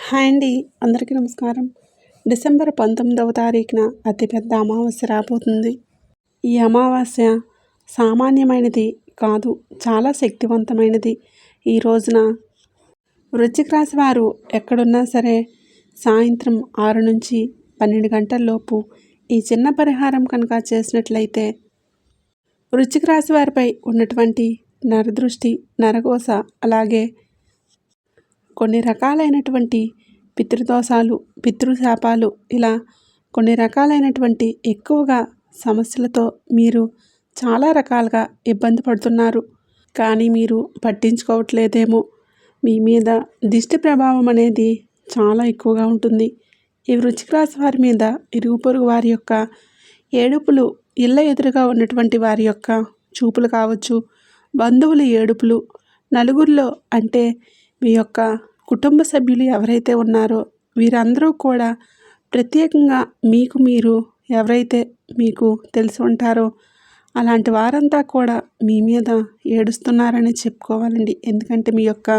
Hi అండి. అందరికీ నమస్కారం. డిసెంబర్ 19వ తారీఖున అతిపెద్ద అమావాస్య రాబోతుంది. ఈ అమావాస్య సామాన్యమైనది కాదు, చాలా శక్తివంతమైనది. ఈ రోజున వృశ్చిక రాశి వారు ఎక్కడున్నా సరే సాయంత్రం 6 నుంచి 12 గంటల్లోపు ఈ చిన్న పరిహారం కనుక చేసినట్లయితే వృశ్చిక రాశి వారిపై ఉన్నటువంటి నరదృష్టి, నరఘోష, అలాగే కొన్ని రకాలైనటువంటి పితృదోషాలు, పితృశాపాలు, ఇలా కొన్ని రకాలైనటువంటి ఎక్కువగా సమస్యలతో మీరు చాలా రకాలుగా ఇబ్బంది పడుతున్నారు. కానీ మీరు పట్టించుకోవట్లేదేమో. మీ మీద దిష్టి ప్రభావం అనేది చాలా ఎక్కువగా ఉంటుంది. ఈ వృశ్చిక రాశి వారి మీద ఇరుగు పొరుగు వారి యొక్క ఏడుపులు, ఇళ్ళ ఎదురుగా ఉన్నటువంటి వారి యొక్క చూపులు కావచ్చు, బంధువుల ఏడుపులు, నలుగురిలో అంటే మీ యొక్క కుటుంబ సభ్యులు ఎవరైతే ఉన్నారో వీరందరూ కూడా ప్రత్యేకంగా మీరు ఎవరైతే మీకు తెలిసి ఉంటారో అలాంటి వారంతా కూడా మీ మీద ఏడుస్తున్నారని చెప్పుకోవాలండి. ఎందుకంటే మీ యొక్క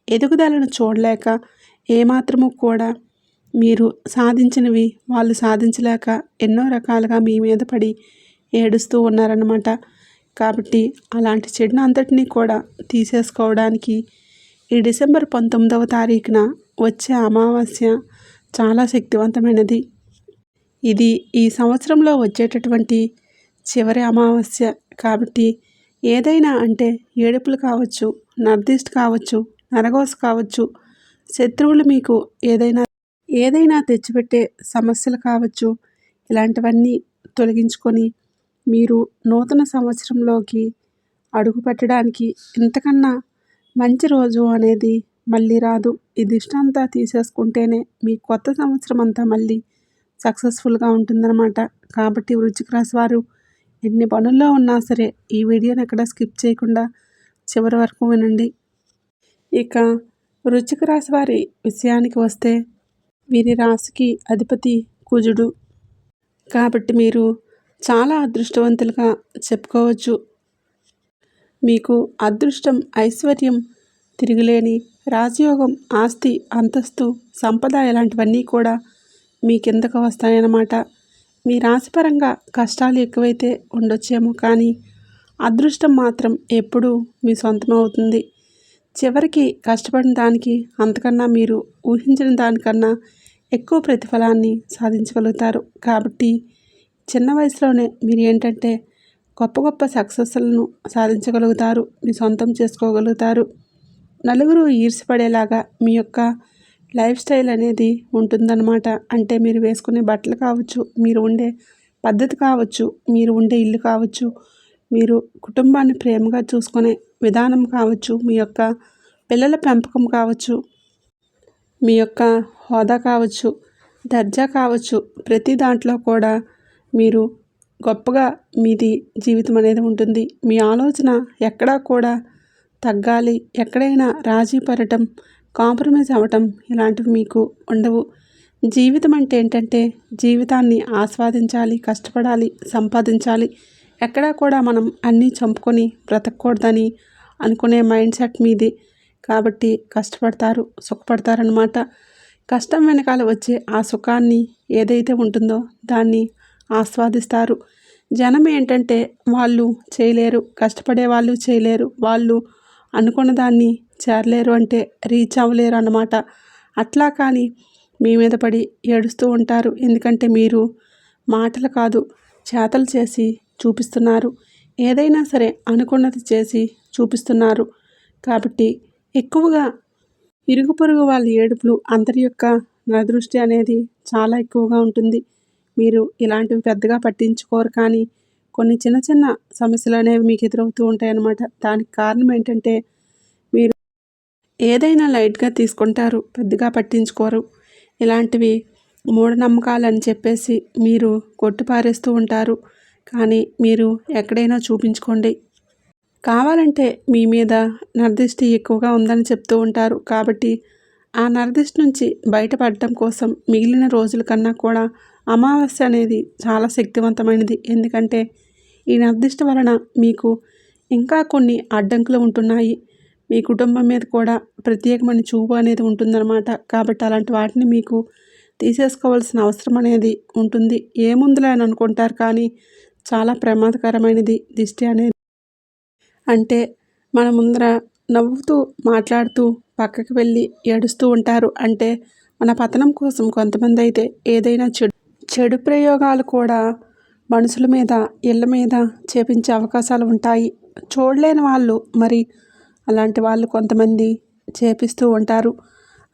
ఎదుగుదలను చూడలేక, ఏమాత్రము కూడా మీరు సాధించినవి వాళ్ళు సాధించలేక ఎన్నో రకాలుగా మీ మీద పడి ఏడుస్తూ ఉన్నారన్నమాట. కాబట్టి అలాంటి చెడును అంతటినీ కూడా తీసేసుకోవడానికి ఈ డిసెంబర్ 19వ తారీఖున వచ్చే అమావాస్య చాలా శక్తివంతమైనది. ఇది ఈ సంవత్సరంలో వచ్చేటటువంటి చివరి అమావాస్య కాబట్టి ఏదైనా అంటే ఏడుపులు కావచ్చు, నరదిష్టి కావచ్చు, నరఘోష కావచ్చు, శత్రువులు మీకు ఏదైనా తెచ్చిపెట్టే సమస్యలు కావచ్చు, ఇలాంటివన్నీ తొలగించుకొని మీరు నూతన సంవత్సరంలోకి అడుగు పెట్టడానికి ఇంతకన్నా మంచి రోజు అనేది మళ్ళీ రాదు. ఈ దిష్టి అంతా తీసేసుకుంటేనే మీ కొత్త సంవత్సరం అంతా మళ్ళీ సక్సెస్ఫుల్గా ఉంటుందన్నమాట. కాబట్టి వృశ్చిక రాశి వారు ఎన్ని పనుల్లో ఉన్నా సరే ఈ వీడియోని ఎక్కడ స్కిప్ చేయకుండా చివరి వరకు వినండి. ఇక వృశ్చిక రాశి వారి విషయానికి వస్తే వీరి రాశికి అధిపతి కుజుడు. కాబట్టి మీరు చాలా అదృష్టవంతులుగా చెప్పుకోవచ్చు. మీకు అదృష్టం, ఐశ్వర్యం, తిరుగులేని రాజయోగం, ఆస్తి, అంతస్తు, సంపద ఇలాంటివన్నీ కూడా మీ కిందకు వస్తాయన్నమాట. మీ రాశిపరంగా కష్టాలు ఎక్కువైతే ఉండొచ్చేమో, కానీ అదృష్టం మాత్రం ఎప్పుడూ మీ సొంతం అవుతుంది. చివరికి కష్టపడిన దానికి అంతకన్నా మీరు ఊహించిన దానికన్నా ఎక్కువ ప్రతిఫలాన్ని సాధించగలుగుతారు. కాబట్టి చిన్న వయసులోనే మీరు ఏంటంటే గొప్ప గొప్ప సక్సెస్లను సాధించగలుగుతారు, మీ సొంతం చేసుకోగలుగుతారు. నలుగురు ఈర్ష్యపడేలాగా మీ యొక్క లైఫ్ స్టైల్ అనేది ఉంటుందన్నమాట. అంటే మీరు వేసుకునే బట్టలు కావచ్చు, మీరు ఉండే పద్ధతి కావచ్చు, మీరు ఉండే ఇల్లు కావచ్చు, మీరు కుటుంబాన్ని ప్రేమగా చూసుకునే విధానం కావచ్చు, మీ యొక్క పిల్లల పెంపకం కావచ్చు, మీ యొక్క హోదా కావచ్చు, దర్జా కావచ్చు, ప్రతి దాంట్లో కూడా మీరు గొప్పగా మీది జీవితం అనేది ఉంటుంది. మీ ఆలోచన ఎక్కడా కూడా తగ్గాలి, ఎక్కడైనా రాజీ పడటం, కాంప్రమైజ్ అవ్వటం ఇలాంటివి మీకు ఉండవు. జీవితం అంటే ఏంటంటే జీవితాన్ని ఆస్వాదించాలి, కష్టపడాలి, సంపాదించాలి. ఎక్కడా కూడా మనం అన్నీ చంపుకొని బ్రతకూడదని అనుకునే మైండ్ సెట్ మీది. కాబట్టి కష్టపడతారు, సుఖపడతారనమాట. కష్టం వెనకాల వచ్చే ఆ సుఖాన్ని ఏదైతే ఉంటుందో దాన్ని ఆస్వాదిస్తారు. జనం ఏంటంటే వాళ్ళు చేయలేరు, కష్టపడే వాళ్ళు చేయలేరు, వాళ్ళు అనుకున్న దాన్ని చేరలేరు, అంటే రీచ్ అవ్వలేరు అన్నమాట. అట్లా కానీ మీ మీద పడి ఏడుస్తూ ఉంటారు. ఎందుకంటే మీరు మాటలు కాదు చేతలు చేసి చూపిస్తున్నారు. ఏదైనా సరే అనుకున్నది చేసి చూపిస్తున్నారు. కాబట్టి ఎక్కువగా ఇరుగు పొరుగు వాళ్ళ ఏడుపులు, అందరి యొక్క నరదృష్టి అనేది చాలా ఎక్కువగా ఉంటుంది. మీరు ఇలాంటివి పెద్దగా పట్టించుకోరు, కానీ కొన్ని చిన్న చిన్న సమస్యలు అనేవి మీకు ఎదురవుతూ ఉంటాయన్నమాట. దానికి కారణం ఏంటంటే మీరు ఏదైనా లైట్గా తీసుకుంటారు, పెద్దగా పట్టించుకోరు. ఇలాంటివి మూఢనమ్మకాలని చెప్పేసి మీరు కొట్టిపారేస్తూ ఉంటారు. కానీ మీరు ఎక్కడైనా చూపించుకోండి. కావాలంటే మీ మీద నరదిష్టి ఎక్కువగా ఉందని చెప్తూ ఉంటారు. కాబట్టి ఆ నరదిష్టి నుంచి బయటపడటం కోసం మిగిలిన రోజుల కన్నా కూడా అమావాస్య అనేది చాలా శక్తివంతమైనది. ఎందుకంటే ఈ నరదిష్టి వలన మీకు ఇంకా కొన్ని అడ్డంకులు ఉంటున్నాయి. మీ కుటుంబం మీద కూడా ప్రత్యేకమైన చూపు అనేది ఉంటుందన్నమాట. కాబట్టి అలాంటి వాటిని మీకు తీసేసుకోవాల్సిన అవసరం అనేది ఉంటుంది. ఏముందిలే అని అనుకుంటారు, కానీ చాలా ప్రమాదకరమైనది దిష్టి అనేది. అంటే మన ముందర నవ్వుతూ మాట్లాడుతూ పక్కకి వెళ్ళి ఏడుస్తూ ఉంటారు. అంటే మన పతనం కోసం కొంతమంది అయితే ఏదైనా చెడు ప్రయోగాలు కూడా మనుషుల మీద, ఇళ్ళ మీద చేపించే అవకాశాలు ఉంటాయి. చూడలేని వాళ్ళు మరి అలాంటి వాళ్ళు కొంతమంది చేపిస్తూ ఉంటారు.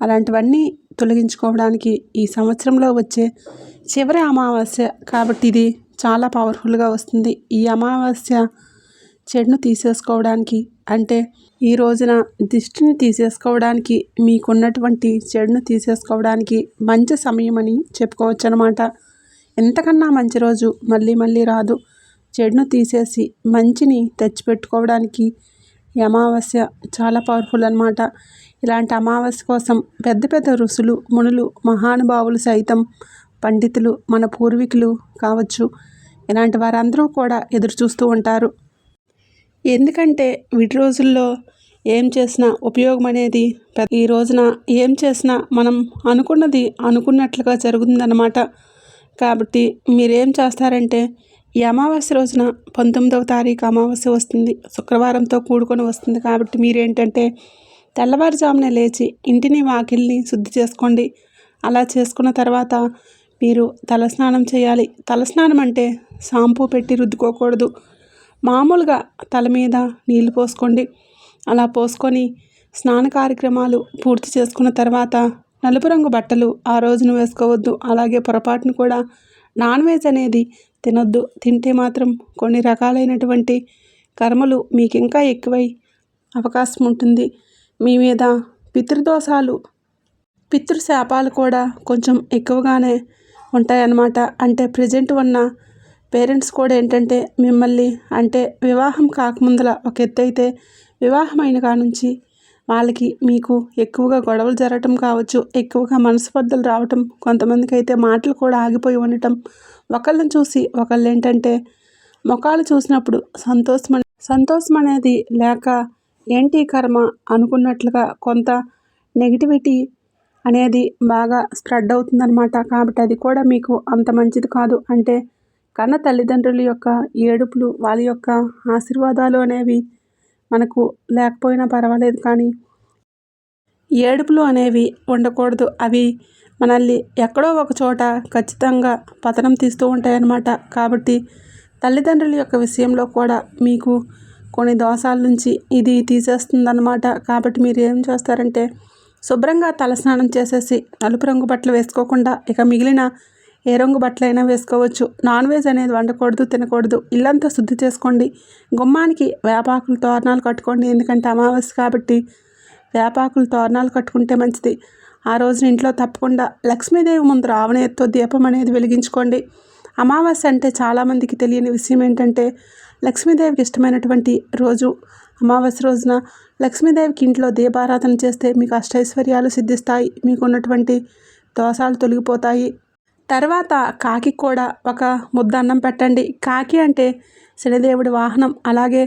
అలాంటివన్నీ తొలగించుకోవడానికి ఈ సంవత్సరంలో వచ్చే చివరి అమావాస్య కాబట్టి ఇది చాలా పవర్ఫుల్గా వస్తుంది. ఈ అమావాస్య చెడును తీసేసుకోవడానికి, అంటే ఈ రోజున దిష్టిని తీసేసుకోవడానికి, మీకున్నటువంటి చెడును తీసేసుకోవడానికి మంచి సమయం అని చెప్పుకోవచ్చు అన్నమాట. ఎంతకన్నా మంచి రోజు మళ్ళీ మళ్ళీ రాదు. చెడును తీసేసి మంచిని తెచ్చిపెట్టుకోవడానికి ఈ అమావాస్య చాలా పవర్ఫుల్ అన్నమాట. ఇలాంటి అమావాస్య కోసం పెద్ద పెద్ద ఋషులు, మునులు, మహానుభావులు సైతం, పండితులు, మన పూర్వీకులు కావచ్చు, ఇలాంటి వారందరూ కూడా ఎదురు చూస్తూ ఉంటారు. ఎందుకంటే వీటి రోజుల్లో ఏం చేసినా ఉపయోగం అనేది ఈ రోజున ఏం చేసినా మనం అనుకున్నది అనుకున్నట్లుగా జరుగుతుందన్నమాట. కాబట్టి మీరేం చేస్తారంటే ఈ అమావాస్య రోజున 19వ తారీఖు అమావాస్య వస్తుంది, శుక్రవారంతో కూడుకొని వస్తుంది. కాబట్టి మీరేంటంటే తెల్లవారుజామునే లేచి ఇంటిని వాకిల్ని శుద్ధి చేసుకోండి. అలా చేసుకున్న తర్వాత మీరు తలస్నానం చేయాలి. తలస్నానం అంటే షాంపూ పెట్టి రుద్దుకోకూడదు. మామూలుగా తల మీద నీళ్లు పోసుకోండి. అలా పోసుకొని స్నాన కార్యక్రమాలు పూర్తి చేసుకున్న తర్వాత నలుపు రంగు బట్టలు ఆ రోజున వేసుకోవద్దు. అలాగే పొరపాటును కూడా నాన్ వెజ్ అనేది తినొద్దు. తింటే మాత్రం కొన్ని రకాలైనటువంటి కర్మలు మీకు ఇంకా ఎక్కువై అవకాశం ఉంటుంది. మీ మీద పితృదోషాలు, పితృశాపాలు కూడా కొంచెం ఎక్కువగానే ఉంటాయన్నమాట. అంటే ప్రజెంట్ ఉన్న పేరెంట్స్ కూడా ఏంటంటే మిమ్మల్ని, అంటే వివాహం కాకముందల ఒక ఎత్తు అయితే, వివాహమైన కానుంచి వాళ్ళకి మీకు ఎక్కువగా గొడవలు జరగటం కావచ్చు, ఎక్కువగా మనస్పర్ధలు రావటం, కొంతమందికి అయితే మాటలు కూడా ఆగిపోయి ఉండటం, ఒకళ్ళని చూసి ఒకళ్ళు ఏంటంటే ముఖాలు చూసినప్పుడు సంతోషం అనేది లేక ఏంటి కర్మ అనుకున్నట్లుగా కొంత నెగిటివిటీ అనేది బాగా స్ప్రెడ్ అవుతుందన్నమాట. కాబట్టి అది కూడా మీకు అంత మంచిది కాదు. అంటే కన్న తల్లిదండ్రుల యొక్క ఏడుపులు, వాళ్ళ యొక్క ఆశీర్వాదాలు అనేవి మనకు లేకపోయినా పర్వాలేదు, కానీ ఏడుపులు అనేవి ఉండకూడదు. అవి మనల్ని ఎక్కడో ఒక చోట ఖచ్చితంగా పతనం తీస్తూ ఉంటాయన్నమాట. కాబట్టి తల్లిదండ్రుల యొక్క విషయంలో కూడా మీకు కొన్ని దోషాల నుంచి ఇది తీసేస్తుందన్నమాట. కాబట్టి మీరు ఏం చేస్తారంటే శుభ్రంగా తలస్నానం చేసేసి నలుపు రంగు బట్టలు వేసుకోకుండా ఇక మిగిలిన ఏ రంగు బట్టలైనా వేసుకోవచ్చు. నాన్ వెజ్ అనేది వండకూడదు, తినకూడదు. ఇల్లంతా శుద్ధి చేసుకోండి. గుమ్మానికి వేపాకులు తోరణాలు కట్టుకోండి. ఎందుకంటే అమావాస్య కాబట్టి వేపాకులు తోరణాలు కట్టుకుంటే మంచిది. ఆ రోజున ఇంట్లో తప్పకుండా లక్ష్మీదేవి ముందు ఆవనేత్తో దీపం అనేది వెలిగించుకోండి. అమావాస్య అంటే చాలామందికి తెలియని విషయం ఏంటంటే లక్ష్మీదేవికి ఇష్టమైనటువంటి రోజు అమావాస్య రోజున లక్ష్మీదేవికి ఇంట్లో దీపారాధన చేస్తే మీకు అష్టైశ్వర్యాలు సిద్ధిస్తాయి, మీకు ఉన్నటువంటి దోషాలు తొలగిపోతాయి. తర్వాత కాకి కూడా ఒక ముద్ద అన్నం పెట్టండి. కాకి అంటే శనిదేవుడి వాహనం. అలాగే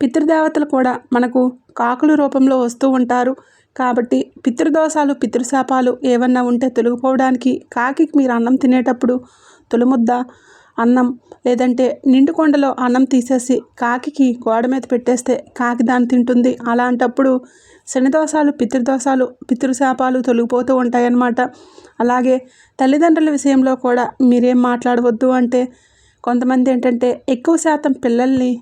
పితృదేవతలు కూడా మనకు కాకుల రూపంలో వస్తూ ఉంటారు. కాబట్టి పితృదోషాలు, పితృశాపాలు ఏమన్నా ఉంటే తొలగిపోవడానికి కాకి మీరు అన్నం తినేటప్పుడు తొలిముద్ద అన్నం, లేదంటే నిండు కొండలో అన్నం తీసేసి కాకి గోడ మీద పెట్టేస్తే కాకి దాన్ని తింటుంది. అలాంటప్పుడు శనిదోషాలు, పితృదోషాలు, పితృశాపాలు తొలగిపోతూ ఉంటాయన్నమాట. అలాగే తల్లిదండ్రుల విషయంలో కూడా మీరేం మాట్లాడవద్దు. అంటే కొంతమంది ఏంటంటే ఎక్కువ శాతం పిల్లల్ని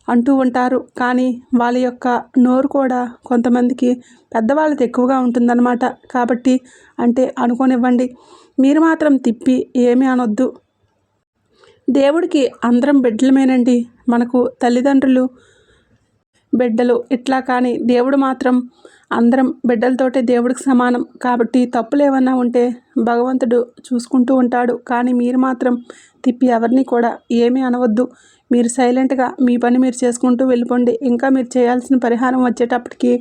అంటూ ఉంటారు, కానీ వాళ్ళ యొక్క నోరు కూడా కొంతమందికి పెద్దవాళ్ళది ఎక్కువగా ఉంటుందన్నమాట. కాబట్టి అంటే అనుకోనివ్వండి. మీరు మాత్రం తిప్పి ఏమీ అనొద్దు. దేవుడికి అందరం బిడ్డలమేనండి. మనకు తల్లిదండ్రులు బిడ్డలు ఇట్లా, కానీ దేవుడు మాత్రం అందరం బిడ్డలతోటే దేవుడికి సమానం. కాబట్టి తప్పులు ఏమన్నా ఉంటే భగవంతుడు చూసుకుంటూ ఉంటాడు. కానీ మీరు మాత్రం తిప్పి ఎవరిని కూడా ఏమీ అనవద్దు. మీరు సైలెంట్గా మీ పని మీరు చేసుకుంటూ వెళ్ళిపోండి. ఇంకా మీరు చేయాల్సిన పరిహారం వచ్చేటప్పటికి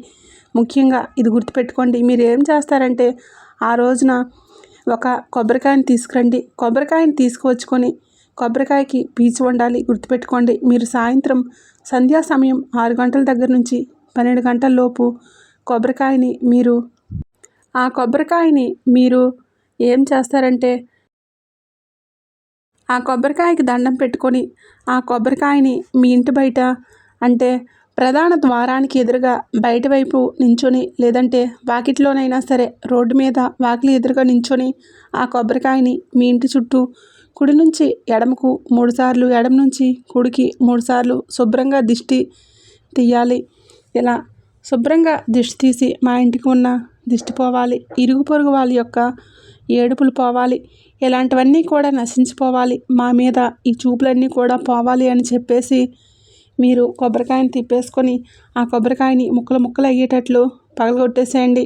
ముఖ్యంగా ఇది గుర్తుపెట్టుకోండి. మీరు ఏం చేస్తారంటే ఆ రోజున ఒక కొబ్బరికాయని తీసుకురండి. కొబ్బరికాయని తీసుకువచ్చుకొని కొబ్బరికాయకి పీచు ఉండాలి, గుర్తుపెట్టుకోండి. మీరు సాయంత్రం సంధ్యా సమయం 6 గంటల దగ్గర నుంచి 12 గంటల లోపు కొబ్బరికాయని మీరు ఏం చేస్తారంటే ఆ కొబ్బరికాయకి దండం పెట్టుకొని ఆ కొబ్బరికాయని మీ ఇంటి బయట అంటే ప్రధాన ద్వారానికి ఎదురుగా బయట వైపు నించొని లేదంటే వాకిట్లోనైనా సరే రోడ్డు మీద వాకిలి ఎదురుగా నించొని ఆ కొబ్బరికాయని మీ ఇంటి చుట్టూ కుడి నుంచి ఎడమకు 3 సార్లు, ఎడమ నుంచి కుడికి 3 సార్లు శుభ్రంగా దిష్టి తీయాలి. ఇలా శుభ్రంగా దిష్టి తీసి మా ఇంటికి ఉన్న దిష్టి పోవాలి, ఇరుగు పొరుగు వాళ్ళ యొక్క ఏడుపులు పోవాలి, ఇలాంటివన్నీ కూడా నశించిపోవాలి, మా మీద ఈ చూపులన్నీ కూడా పోవాలి అని చెప్పేసి మీరు కొబ్బరికాయని తిప్పేసుకొని ఆ కొబ్బరికాయని ముక్కలు అయ్యేటట్లు పగలగొట్టేసేయండి.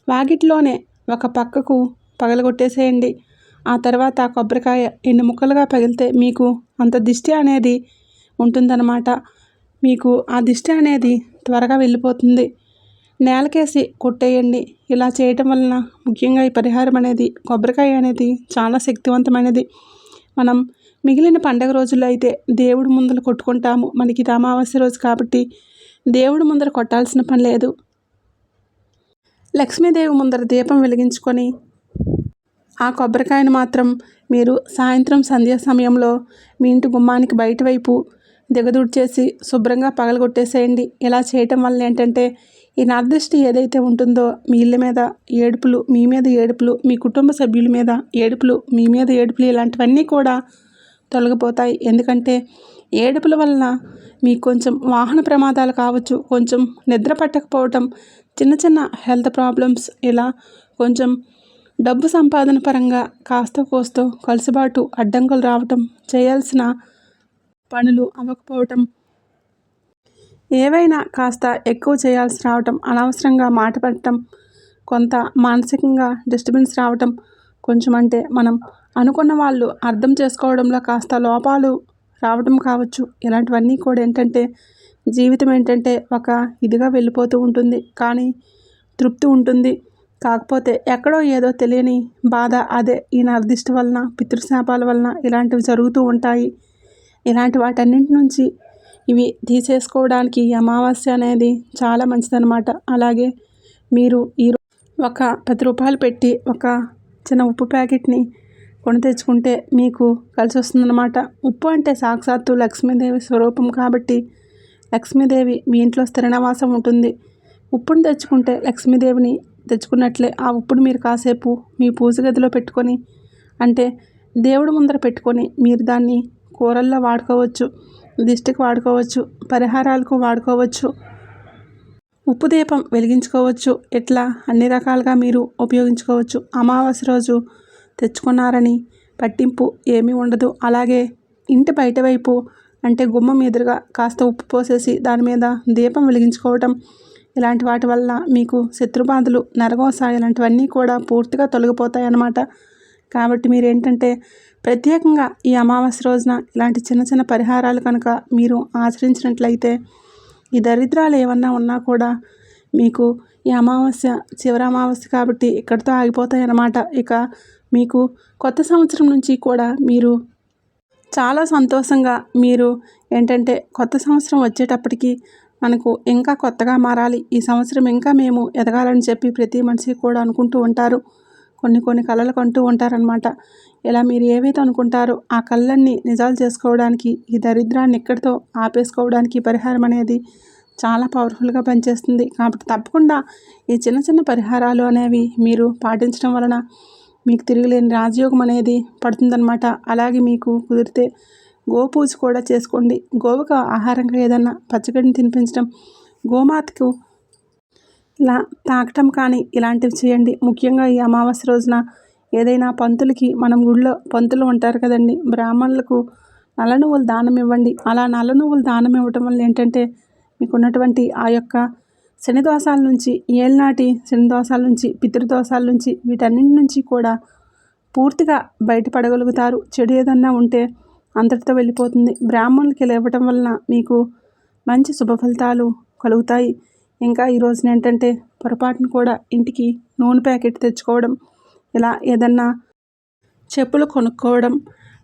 వాకిట్లోనే ఒక పక్కకు పగలగొట్టేసేయండి. ఆ తర్వాత ఆ కొబ్బరికాయ ఎన్ని ముక్కలుగా పగిలితే మీకు అంత దిష్టి అనేది ఉంటుందన్నమాట. మీకు ఆ దిష్టి అనేది త్వరగా వెళ్ళిపోతుంది. నేలకేసి కొట్టేయండి. ఇలా చేయటం వలన ముఖ్యంగా ఈ పరిహారం అనేది కొబ్బరికాయ అనేది చాలా శక్తివంతమైనది. మనం మిగిలిన పండగ రోజుల్లో అయితే దేవుడి ముందర కొట్టుకుంటాము. మనకి ఇది అమావాస్య రోజు కాబట్టి దేవుడి ముందర కొట్టాల్సిన పని లేదు. లక్ష్మీదేవి ముందర దీపం వెలిగించుకొని ఆ కొబ్బరికాయను మాత్రం మీరు సాయంత్రం సంధ్యా సమయంలో మీ ఇంటి గుమ్మానికి బయట వైపు దిగదుడ్చేసి శుభ్రంగా పగలగొట్టేసేయండి. ఇలా చేయటం వల్ల ఏంటంటే ఈ నరదిష్టి ఏదైతే ఉంటుందో మీ ఇళ్ళ మీద ఏడుపులు, మీ మీద ఏడుపులు, మీ కుటుంబ సభ్యుల మీద ఏడుపులు, మీ మీద ఏడుపులు ఇలాంటివన్నీ కూడా తొలగిపోతాయి. ఎందుకంటే ఏడుపుల వలన మీకు కొంచెం వాహన ప్రమాదాలు కావచ్చు, కొంచెం నిద్ర పట్టకపోవటం, చిన్న చిన్న హెల్త్ ప్రాబ్లమ్స్, ఇలా కొంచెం డబ్బు సంపాదన పరంగా కాస్త కోస్తో కలుసుబాటు అడ్డంకులు రావటం, చేయాల్సిన పనులు అవ్వకపోవటం, ఏవైనా కాస్త ఎక్కువ చేయాల్సి రావటం, అనవసరంగా మాట పెట్టడం, కొంత మానసికంగా డిస్టర్బెన్స్ రావటం, కొంచెం అంటే మనం అనుకున్న వాళ్ళు అర్థం చేసుకోవడంలో కాస్త లోపాలు రావటం కావచ్చు. ఇలాంటివన్నీ కూడా ఏంటంటే జీవితం ఏంటంటే ఒక ఇదిగా వెళ్ళిపోతూ ఉంటుంది, కానీ తృప్తి ఉంటుంది. కాకపోతే ఎక్కడో ఏదో తెలియని బాధ, అదే ఈ నరదిష్టి వలన, పితృశాపాల వలన ఇలాంటివి జరుగుతూ ఉంటాయి. ఇలాంటి వాటన్నింటి నుంచి ఇవి తీసేసుకోవడానికి ఈ అమావాస్య అనేది చాలా మంచిదన్నమాట. అలాగే మీరు ఒక 10 రూపాయలు పెట్టి ఒక చిన్న ఉప్పు ప్యాకెట్ని కొని తెచ్చుకుంటే మీకు కలిసి వస్తుందన్నమాట. ఉప్పు అంటే సాక్షాత్తు లక్ష్మీదేవి స్వరూపం కాబట్టి లక్ష్మీదేవి మీ ఇంట్లో స్థిర నివాసం ఉంటుంది. ఉప్పును తెచ్చుకుంటే లక్ష్మీదేవిని తెచ్చుకున్నట్లే. ఆ ఉప్పును మీరు కాసేపు మీ పూజ గదిలో పెట్టుకొని, అంటే దేవుడి ముందర పెట్టుకొని మీరు దాన్ని కూరల్లో వాడుకోవచ్చు, దిష్టికి వాడుకోవచ్చు, పరిహారాలకు వాడుకోవచ్చు, ఉప్పు దీపం వెలిగించుకోవచ్చు. ఇట్లా అన్ని రకాలుగా మీరు ఉపయోగించుకోవచ్చు. అమావాస్య రోజు తెచ్చుకున్నారని పట్టింపు ఏమీ ఉండదు. అలాగే ఇంటి బయట వైపు అంటే గుమ్మం ఎదురుగా కాస్త ఉప్పు పోసేసి దాని మీద దీపం వెలిగించుకోవటం, ఇలాంటి వాటి వల్ల మీకు శత్రుబాధలు, నరఘోష ఇలాంటివన్నీ కూడా పూర్తిగా తొలగిపోతాయి అన్నమాట. కాబట్టి మీరు ఏంటంటే ప్రత్యేకంగా ఈ అమావాస్య రోజున ఇలాంటి చిన్న చిన్న పరిహారాలు కనుక మీరు ఆచరించినట్లయితే ఈ దరిద్రాలు ఏమన్నా ఉన్నా కూడా మీకు ఈ అమావాస్య చివరి అమావాస్య కాబట్టి ఇక్కడితో ఆగిపోతాయి అన్నమాట. ఇక మీకు కొత్త సంవత్సరం నుంచి కూడా మీరు చాలా సంతోషంగా మీరు ఏంటంటే కొత్త సంవత్సరం వచ్చేటప్పటికి మనకు ఇంకా కొత్తగా మారాలి, ఈ సంవత్సరం ఇంకా మేము ఎదగాలని చెప్పి ప్రతి మనిషి కూడా అనుకుంటూ ఉంటారు. కొన్ని కలలు కంటూ ఉంటారనమాట. ఇలా మీరు ఏవైతే అనుకుంటారో ఆ కళ్ళన్నీ నిజాలు చేసుకోవడానికి, ఈ దరిద్రాన్ని ఇక్కడితో ఆపేసుకోవడానికి పరిహారం అనేది చాలా పవర్ఫుల్గా పనిచేస్తుంది. కాబట్టి తప్పకుండా ఈ చిన్న చిన్న పరిహారాలు అనేవి మీరు పాటించడం వలన మీకు తిరిగిలేని రాజయోగం అనేది పడుతుందన్నమాట. అలాగే మీకు కుదిరితే గోపూజ కూడా చేసుకోండి. గోవుకు ఆహారంగా ఏదన్నా పచ్చగడ్డిని తినిపించడం, గోమాతకు ఇలా తాకటం కానీ ఇలాంటివి చేయండి. ముఖ్యంగా ఈ అమావాస్య రోజున ఏదైనా పంతులకి, మనం గుళ్ళో పంతులు ఉంటారు కదండి, బ్రాహ్మణులకు నల్ల నువ్వులు దానం ఇవ్వండి. అలా నల్ల నువ్వులు దానం ఇవ్వటం వల్ల ఏంటంటే మీకు ఉన్నటువంటి ఆ యొక్క శని దోషాల నుంచి, ఏళ్ళనాటి శని దోషాల నుంచి, పితృదోషాల నుంచి, వీటన్నింటి నుంచి కూడా పూర్తిగా బయటపడగలుగుతారు. చెడు ఏదన్నా ఉంటే అంతటితో వెళ్ళిపోతుంది. బ్రాహ్మణులకి ఇలా ఇవ్వటం వలన మీకు మంచి శుభ ఫలితాలు కలుగుతాయి. ఇంకా ఈ రోజున ఏంటంటే పొరపాటును కూడా ఇంటికి నూనె ప్యాకెట్ తెచ్చుకోవడం, ఇలా ఏదన్నా చెప్పులు కొనుక్కోవడం,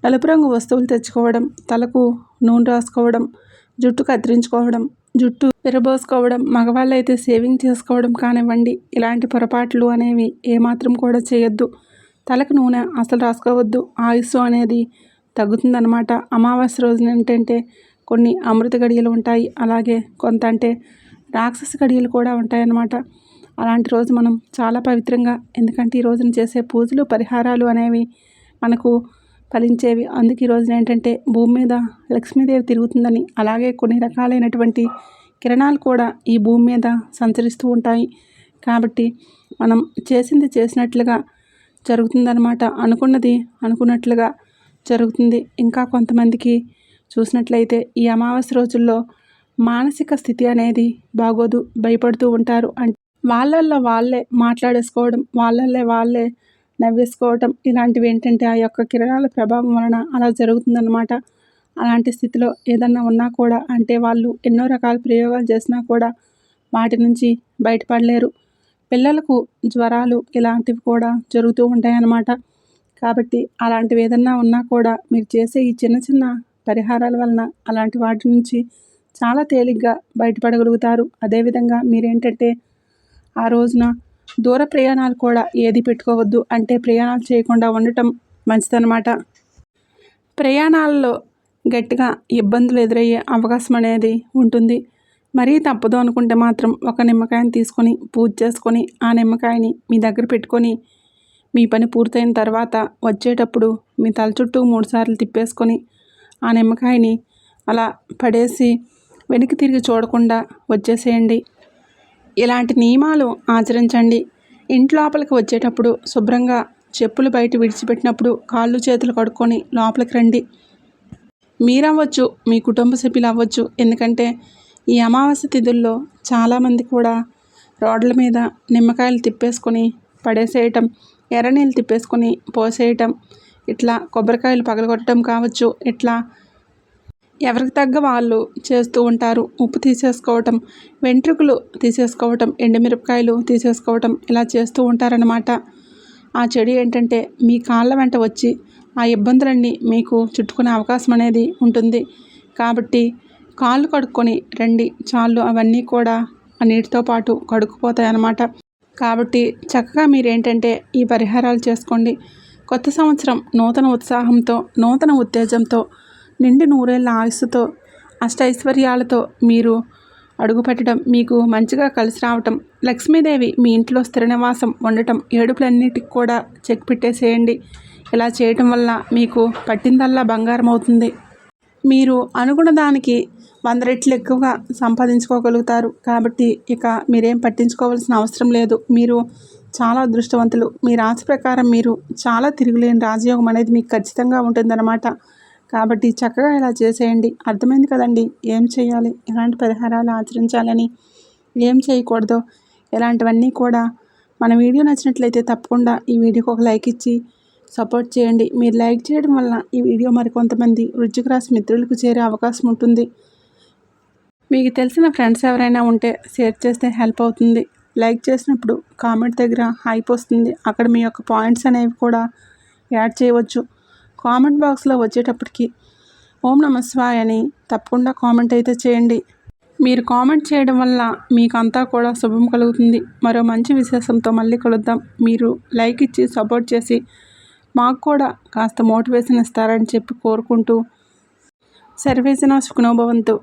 నలుపు రంగు వస్తువులు తెచ్చుకోవడం, తలకు నూనె రాసుకోవడం, జుట్టు కత్తిరించుకోవడం, జుట్టు విరబోసుకోవడం, మగవాళ్ళైతే సేవింగ్ చేసుకోవడం కానివ్వండి, ఇలాంటి పొరపాట్లు అనేవి ఏమాత్రం కూడా చేయొద్దు. తలకు నూనె అసలు రాసుకోవద్దు. ఆయుస్సు అనేది తగ్గుతుందన్నమాట. అమావాస్య రోజున ఏంటంటే కొన్ని అమృత గడియలు ఉంటాయి, అలాగే కొంత అంటే రాక్షస గడియలు కూడా ఉంటాయన్నమాట. అలాంటి రోజు మనం చాలా పవిత్రంగా, ఎందుకంటే ఈ రోజున చేసే పూజలు పరిహారాలు అనేవి మనకు ఫలించేవి. అందుకే ఈ రోజున ఏంటంటే భూమి మీద లక్ష్మీదేవి తిరుగుతుందని, అలాగే కొన్ని రకాలైనటువంటి కిరణాలు కూడా ఈ భూమి మీద సంచరిస్తూ ఉంటాయి. కాబట్టి మనం చేసింది చేసినట్లుగా జరుగుతుందన్నమాట. అనుకున్నది అనుకున్నట్లుగా జరుగుతుంది. ఇంకా కొంతమందికి చూసినట్లయితే ఈ అమావాస్య రోజుల్లో మానసిక స్థితి అనేది బాగోదు, భయపడుతూ ఉంటారు. అంటే వాళ్ళల్లో వాళ్ళే మాట్లాడేసుకోవడం, వాళ్ళల్లో వాళ్ళే నవ్వేసుకోవటం, ఇలాంటివి ఏంటంటే ఆ యొక్క కిరణాల ప్రభావం వలన అలా జరుగుతుందన్నమాట. అలాంటి స్థితిలో ఏదన్నా ఉన్నా కూడా, అంటే వాళ్ళు ఎన్నో రకాల ప్రయోగాలు చేసినా కూడా వాటి నుంచి బయటపడలేరు. పిల్లలకు జ్వరాలు ఇలాంటివి కూడా జరుగుతూ ఉంటాయన్నమాట. కాబట్టి అలాంటివి ఏదన్నా ఉన్నా కూడా మీరు చేసే ఈ చిన్న చిన్న పరిహారాల వలన అలాంటి వాటి నుంచి చాలా తేలిగ్గా బయటపడగలుగుతారు. అదేవిధంగా మీరేంటంటే ఆ రోజున దూర ప్రయాణాలు కూడా ఏది పెట్టుకోవద్దు. అంటే ప్రయాణాలు చేయకుండా ఉండటం మంచిదన్నమాట. ప్రయాణాల్లో గట్టిగా ఇబ్బందులు ఎదురయ్యే అవకాశం అనేది ఉంటుంది. మరీ తప్పదు అనుకుంటే మాత్రం ఒక నిమ్మకాయని తీసుకొని పూజ చేసుకొని ఆ నిమ్మకాయని మీ దగ్గర పెట్టుకొని మీ పని పూర్తయిన తర్వాత వచ్చేటప్పుడు మీ తల చుట్టూ 3 సార్లు తిప్పేసుకొని ఆ నిమ్మకాయని అలా పడేసి వెనక్కి తిరిగి చూడకుండా వచ్చేసేయండి. ఇలాంటి నియమాలు ఆచరించండి. ఇంట్లోపలికి వచ్చేటప్పుడు శుభ్రంగా చెప్పులు బయట విడిచిపెట్టినప్పుడు కాళ్ళు చేతులు కడుక్కొని లోపలికి రండి. మీరవ్వచ్చు, మీ కుటుంబ సభ్యులు అవ్వచ్చు. ఎందుకంటే ఈ అమావాస్య తిథుల్లో చాలామంది కూడా రోడ్ల మీద నిమ్మకాయలు తిప్పేసుకొని పడేసేయటం, ఎర్రనీళ్ళు తిప్పేసుకొని పోసేయటం, ఇట్లా కొబ్బరికాయలు పగలగొట్టడం కావచ్చు, ఇట్లా ఎవరికి తగ్గ వాళ్ళు చేస్తూ ఉంటారు. ఉప్పు తీసేసుకోవటం, వెంట్రుకలు తీసేసుకోవటం, ఎండుమిరపకాయలు తీసేసుకోవటం, ఇలా చేస్తూ ఉంటారన్నమాట. ఆ చెడు ఏంటంటే మీ కాళ్ళ వెంట వచ్చి ఆ ఇబ్బందులన్నీ మీకు చుట్టుకునే అవకాశం అనేది ఉంటుంది. కాబట్టి కాళ్ళు కడుక్కొని రండి చాలు. అవన్నీ కూడా ఆ నీటితో పాటు కడుక్కుపోతాయి అన్నమాట. కాబట్టి చక్కగా మీరేంటంటే ఈ పరిహారాలు చేసుకోండి. కొత్త సంవత్సరం నూతన ఉత్సాహంతో, నూతన ఉత్తేజంతో, నిండి నూరేళ్ల ఆయుస్సుతో, అష్టైశ్వర్యాలతో మీరు అడుగుపెట్టడం, మీకు మంచిగా కలిసి రావటం, లక్ష్మీదేవి మీ ఇంట్లో స్థిర నివాసం ఉండటం, ఏడుపులన్నిటికి కూడా చెక్ పెట్టేసేయండి. ఇలా చేయటం వల్ల మీకు పట్టిందల్లా బంగారం అవుతుంది. మీరు అనుకున్న దానికి 100 రెట్లు ఎక్కువగా సంపాదించుకోగలుగుతారు. కాబట్టి ఇక మీరేం పట్టించుకోవాల్సిన అవసరం లేదు. మీరు చాలా అదృష్టవంతులు. మీ రాశి ప్రకారం మీరు చాలా తిరుగులేని రాజయోగం అనేది మీకు ఖచ్చితంగా ఉంటుందన్నమాట. కాబట్టి చక్కగా ఇలా చేసేయండి. అర్థమైంది కదండి ఏం చేయాలి, ఎలాంటి పరిహారాలు ఆచరించాలని, ఏం చేయకూడదో, ఇలాంటివన్నీ కూడా. మన వీడియో నచ్చినట్లయితే తప్పకుండా ఈ వీడియోకి ఒక లైక్ ఇచ్చి సపోర్ట్ చేయండి. మీరు లైక్ చేయడం వల్ల ఈ వీడియో మరికొంతమంది వృశ్చిక రాశి మిత్రులకు చేరే అవకాశం ఉంటుంది. మీకు తెలిసిన ఫ్రెండ్స్ ఎవరైనా ఉంటే షేర్ చేస్తే హెల్ప్ అవుతుంది. లైక్ చేసినప్పుడు కామెంట్ దగ్గర హైప్ వస్తుంది. అక్కడ మీ యొక్క పాయింట్స్ అనేవి కూడా యాడ్ చేయవచ్చు. కామెంట్ బాక్స్లో వచ్చేటప్పటికి ఓం నమః శివాయ అని తప్పకుండా కామెంట్ అయితే చేయండి. మీరు కామెంట్ చేయడం వల్ల మీకు అంతా కూడా శుభం కలుగుతుంది. మరో మంచి విశేషంతో మళ్ళీ కలుద్దాం. మీరు లైక్ ఇచ్చి సపోర్ట్ చేసి మాకు కూడా కాస్త మోటివేషన్ ఇస్తారని చెప్పి కోరుకుంటూ, సర్వేజన సుఖినో భవంతు.